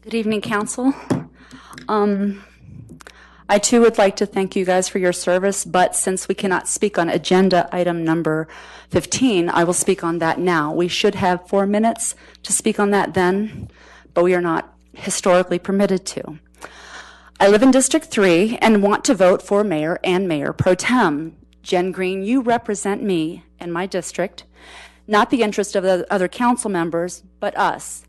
Good evening, Council. I too would like to thank you guys for your service, but since we cannot speak on agenda item number 15, I will speak on that now. We should have 4 minutes to speak on that then, but we are not historically permitted to. I live in District 3 and want to vote for mayor and mayor pro tem. Jen Green, you represent me and my district, not the interest of the other council members, but us.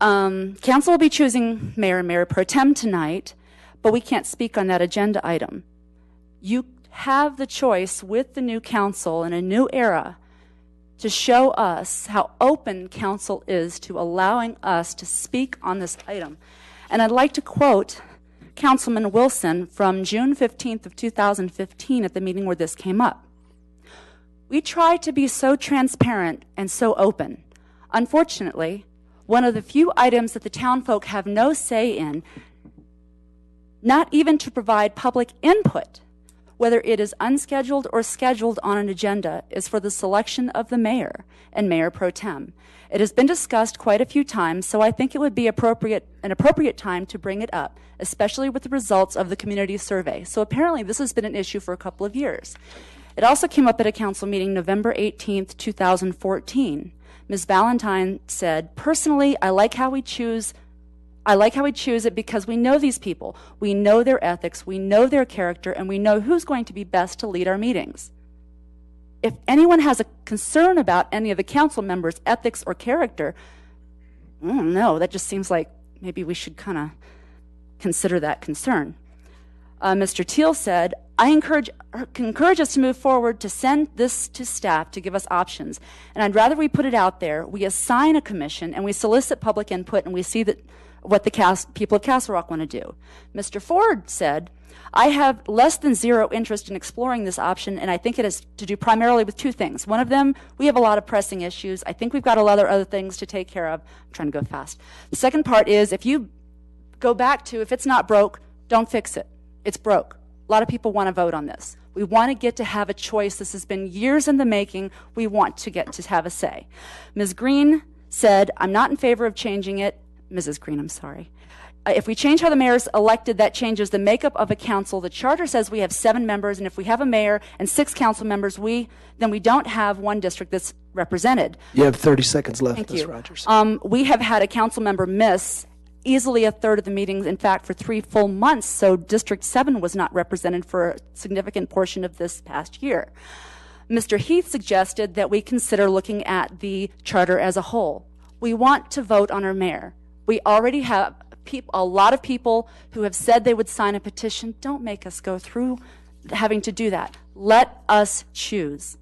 Council will be choosing mayor and mayor pro tem tonight, but we can't speak on that agenda item. You have the choice with the new council in a new era to show us how open council is to allowing us to speak on this item. And I'd like to quote Councilman Wilson from June 15th of 2015 at the meeting where this came up. We try to be so transparent and so open. Unfortunately, one of the few items that the town folk have no say in, not even to provide public input, whether it is unscheduled or scheduled on an agenda, is for the selection of the mayor and mayor pro tem. It has been discussed quite a few times, so I think it would be an appropriate time to bring it up, especially with the results of the community survey. So apparently this has been an issue for a couple of years. It also came up at a council meeting November 18th, 2014. Ms. Valentine said, personally, I like how we choose it because we know these people. We know their ethics, we know their character, and we know who's going to be best to lead our meetings. If anyone has a concern about any of the council members' ethics or character, I don't know, that just seems like maybe we should kind of consider that concern. Mr. Teal said, I encourage us to move forward, to send this to staff to give us options. And I'd rather we put it out there, we assign a commission, and we solicit public input, and we see that what the people of Castle Rock want to do. Mr. Ford said, I have less than zero interest in exploring this option, and I think it has to do primarily with two things. One of them, we have a lot of pressing issues. I think we've got a lot of other things to take care of. I'm trying to go fast. The second part is, if you go back to, if it's not broke, don't fix it. It's broke. A lot of people want to vote on this. We want to get to have a choice. This has been years in the making. We want to get to have a say. Ms. Green said, I'm not in favor of changing it. Mrs. Green, I'm sorry. If we change how the mayor is elected, that changes the makeup of a council. The charter says we have 7 members, and if we have a mayor and 6 council members, then we don't have one district that's represented. You have 30 seconds left, Thank Ms. you. Rogers. We have had a council member miss easily a third of the meetings, in fact, for 3 full months, so District 7 was not represented for a significant portion of this past year. Mr. Heath suggested that we consider looking at the charter as a whole. We want to vote on our mayor. We already have a lot of people who have said they would sign a petition. Don't make us go through having to do that. Let us choose.